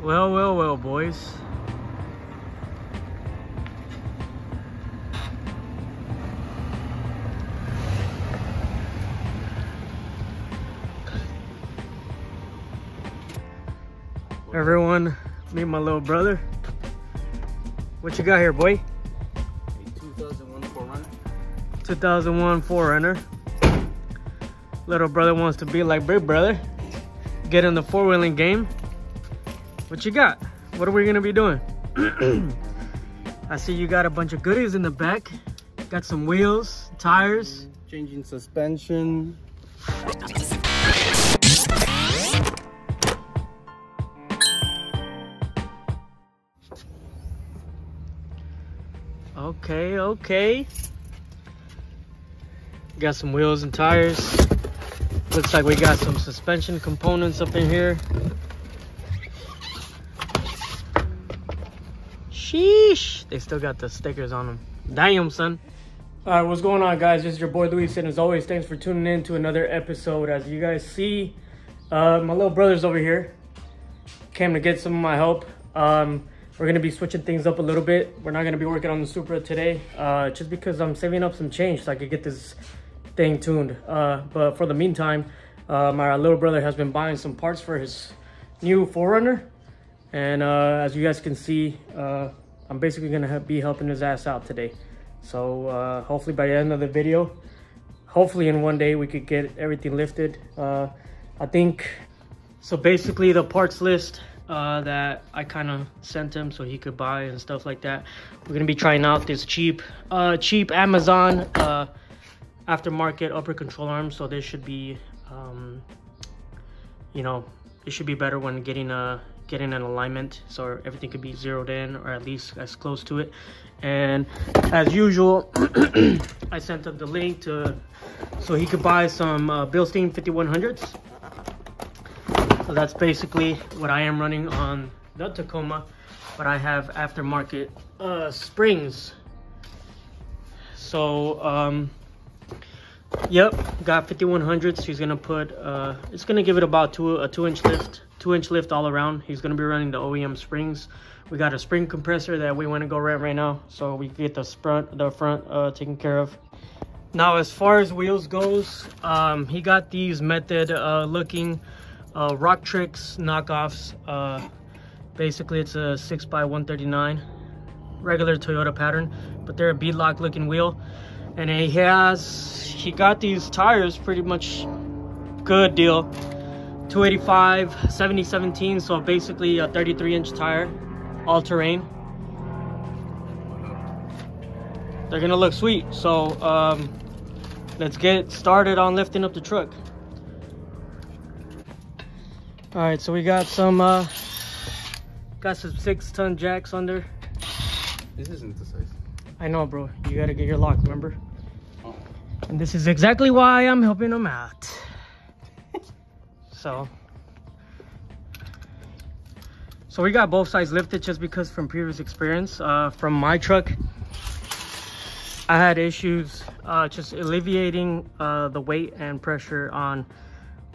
Well, boys. Everyone, meet my little brother. What you got here, boy? A 2001 4Runner. 2001 4Runner. Little brother wants to be like big brother. Get in the four-wheeling game. What you got? What are we gonna be doing? I see you got a bunch of goodies in the back. Got some wheels, tires. Changing suspension. Okay. Got some wheels and tires. Looks like we got some suspension components up in here. Sheesh. They still got the stickers on them. Damn, son. All right, what's going on, guys? This is your boy Luis, and as always, thanks for tuning in to another episode. As you guys see, my little brother's over here. Came to get some of my help. We're gonna be switching things up a little bit. We're not gonna be working on the Supra today, just because I'm saving up some change so I could get this thing tuned. But for the meantime, my little brother has been buying some parts for his new 4Runner. And as you guys can see, I'm basically gonna be helping his ass out today. So hopefully by the end of the video, hopefully in one day we could get everything lifted. I think, so basically the parts list that I kind of sent him so he could buy and stuff like that. We're gonna be trying out this cheap Amazon aftermarket upper control arm. So this should be, you know, it should be better when getting an alignment, so everything could be zeroed in or at least as close to it. And as usual, I sent him the link so he could buy some Bilstein 5100s. So that's basically what I am running on the Tacoma, but I have aftermarket springs. So yep, got 5100s. He's gonna put it's gonna give it about a 2-inch lift all around. He's gonna be running the OEM springs. We got a spring compressor that we want to go right now, so we get the front taken care of. Now as far as wheels goes, he got these Method looking Rock Tricks knockoffs. Basically it's a 6x139 regular Toyota pattern, but they're a beadlock looking wheel. And he got these tires pretty much good deal. 285 70/17, so basically a 33-inch tire, all terrain. They're gonna look sweet. So let's get started on lifting up the truck. All right, so we got some 6-ton jacks under. This isn't the size. I know, bro. You gotta get your lock, remember? Oh. And this is exactly why I'm helping him out. So we got both sides lifted just because from previous experience. From my truck, I had issues just alleviating the weight and pressure on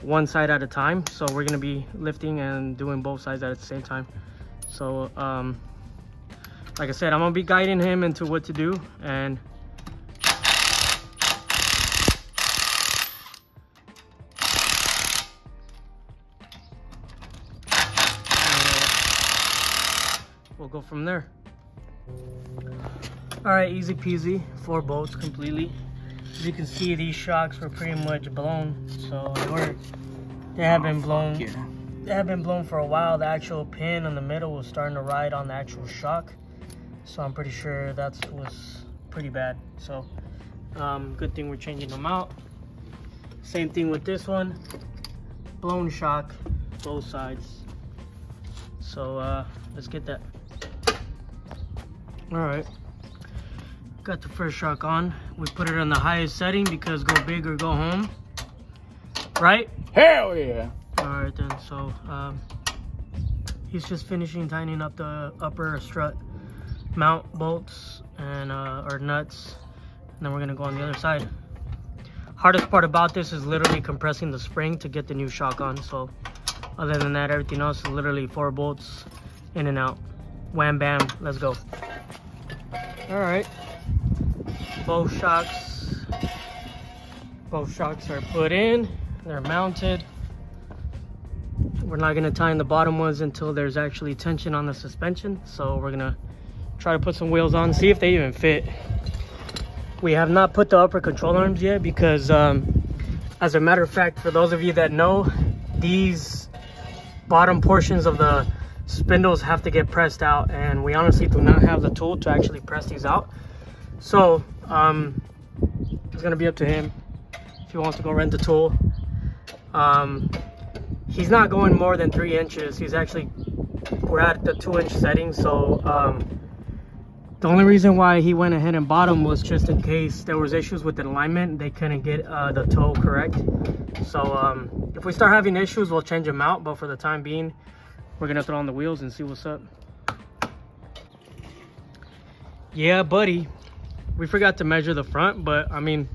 one side at a time. So we're gonna be lifting and doing both sides at the same time. So like I said, I'm gonna be guiding him into what to do, and we'll go from there. All right, easy peasy, 4 bolts completely. As you can see, these shocks were pretty much blown, so they have been blown. Yeah. They have been blown for a while. The actual pin in the middle was starting to ride on the actual shock, so I'm pretty sure that was pretty bad. So good thing we're changing them out. Same thing with this one, blown shock, both sides. So let's get that. All right, got the first shock on. We put it on the highest setting because go big or go home, right? Hell yeah. All right then, so he's just finishing tightening up the upper strut mount bolts and or nuts, and then we're gonna go on the other side. Hardest part about this is literally compressing the spring to get the new shock on. So Other than that, everything else is literally 4 bolts in and out. Wham bam, let's go. All right, both shocks are put in, they're mounted. We're not gonna tighten the bottom ones until there's actually tension on the suspension. So we're gonna try to put some wheels on, see if they even fit. We have not put the upper control arms yet because as a matter of fact, for those of you that know, these bottom portions of the spindles have to get pressed out, and we honestly do not have the tool to actually press these out. So it's gonna be up to him if he wants to go rent the tool. He's not going more than 3 inches. He's actually, we're at the 2-inch setting. So the only reason why he went ahead and bought them was just in case there was issues with the alignment. They couldn't get the toe correct. So if we start having issues, we'll change them out. But for the time being, we're gonna throw on the wheels and see what's up. Yeah, buddy. We forgot to measure the front, but I mean,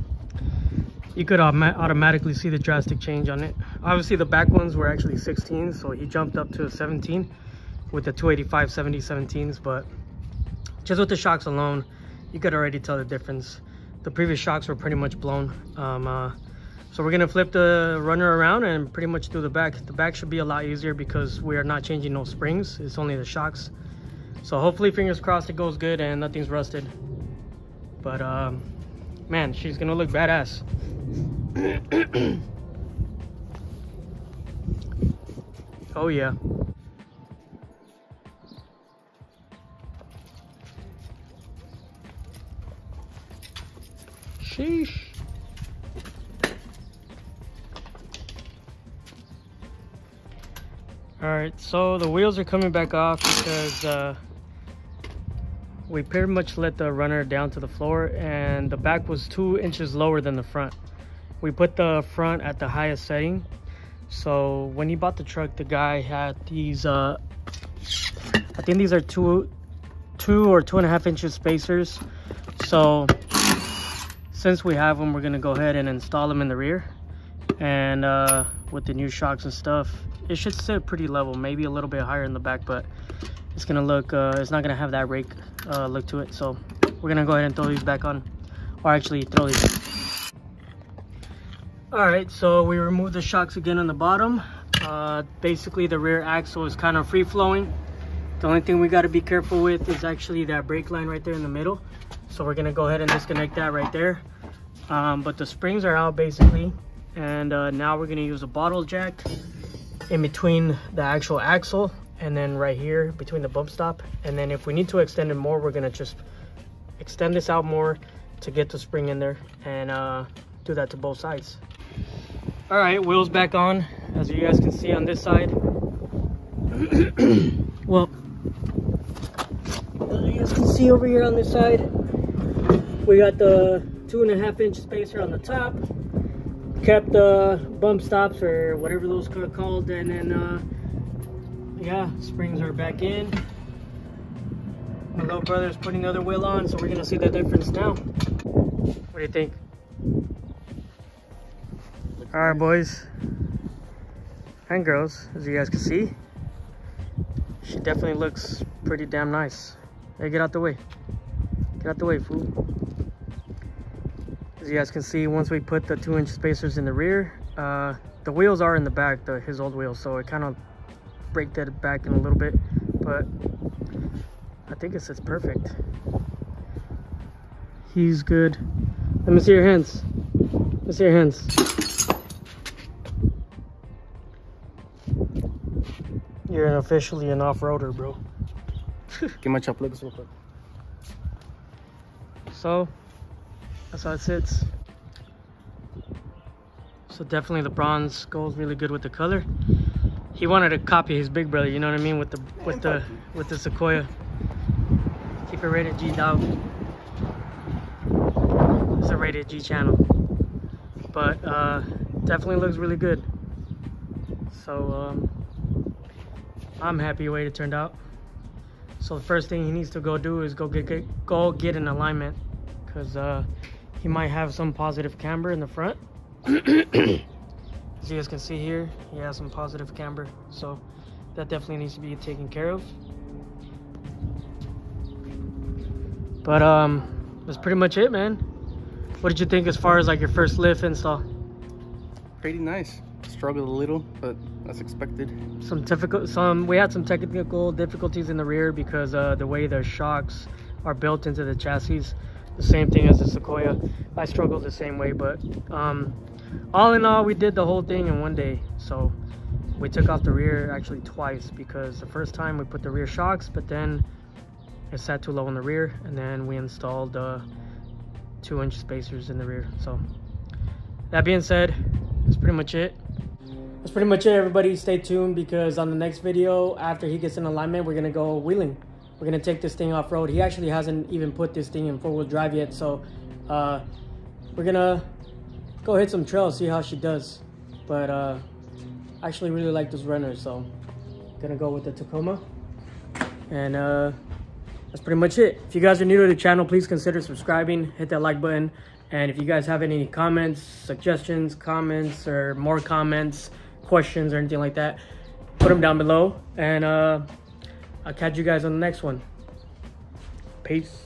you could automatically see the drastic change on it. Obviously, the back ones were actually 16, so he jumped up to a 17 with the 285 70 17s. But just with the shocks alone, you could already tell the difference. The previous shocks were pretty much blown. So we're gonna flip the runner around and pretty much do the back. The back should be a lot easier because we are not changing no springs. It's only the shocks. So hopefully, fingers crossed, it goes good and nothing's rusted. But man, she's gonna look badass. Oh yeah. Sheesh. All right, so the wheels are coming back off because we pretty much let the runner down to the floor, and the back was 2 inches lower than the front. We put the front at the highest setting. So when he bought the truck, the guy had these I think these are two or 2.5 inches spacers. So since we have them, we're gonna go ahead and install them in the rear. And with the new shocks and stuff, it should sit pretty level, maybe a little bit higher in the back, but it's gonna look it's not gonna have that rake look to it. So we're gonna go ahead and throw these back on, or actually throw these. All right, so we removed the shocks again on the bottom. Basically the rear axle is kind of free flowing. The only thing we got to be careful with is actually that brake line right there in the middle. So we're gonna go ahead and disconnect that right there. But the springs are out basically, and now we're gonna use a bottle jack in between the actual axle and then right here between the bump stop. And then if we need to extend it more, we're gonna just extend this out more to get the spring in there, and do that to both sides. All right, wheels back on, as you guys can see on this side. Well, as you guys can see over here on this side, we got the 2.5 inch spacer on the top, kept the bump stops or whatever those are called, and then yeah, springs are back in. My little brother's putting the other wheel on, so we're gonna see the difference now. What do you think? All right, boys and girls, as you guys can see, she definitely looks pretty damn nice. Hey, get out the way. Get out the way, fool. As you guys can see, once we put the 2 inch spacers in the rear, the wheels are in the back, his old wheels, so it kind of braked it back in a little bit, but I think it sits perfect. He's good. Let me see your hands. Let me see your hands. You're officially an off-roader, bro. Get my chop legs real quick. So that's how it sits. So definitely the bronze goes really good with the color. He wanted to copy his big brother, you know what I mean, with the Sequoia. Keep it rated G, dog. It's a rated G channel, but definitely looks really good. So I'm happy the way it turned out. So the first thing he needs to go do is go get an alignment, because he might have some positive camber in the front. As you guys can see here, he has some positive camber, so that definitely needs to be taken care of. But that's pretty much it, man. What did you think as far as like your first lift install? Pretty nice. Struggled a little, but that's expected. We had some technical difficulties in the rear because the way the shocks are built into the chassis, the same thing as the Sequoia. I struggled the same way, but all in all, we did the whole thing in one day. So we took off the rear actually twice, because the first time we put the rear shocks, but then it sat too low in the rear, and then we installed 2-inch spacers in the rear. So that being said, that's pretty much it. That's pretty much it, everybody. Stay tuned, because on the next video, after he gets in alignment, we're gonna go wheeling. We're gonna take this thing off-road. He actually hasn't even put this thing in 4-wheel drive yet, so we're gonna go hit some trails, see how she does. But I actually really like this runner, so gonna go with the Tacoma. And that's pretty much it. If you guys are new to the channel, please consider subscribing, hit that like button. And if you guys have any comments, suggestions, comments, or more comments, questions, or anything like that, put them down below. And I'll catch you guys on the next one. Peace.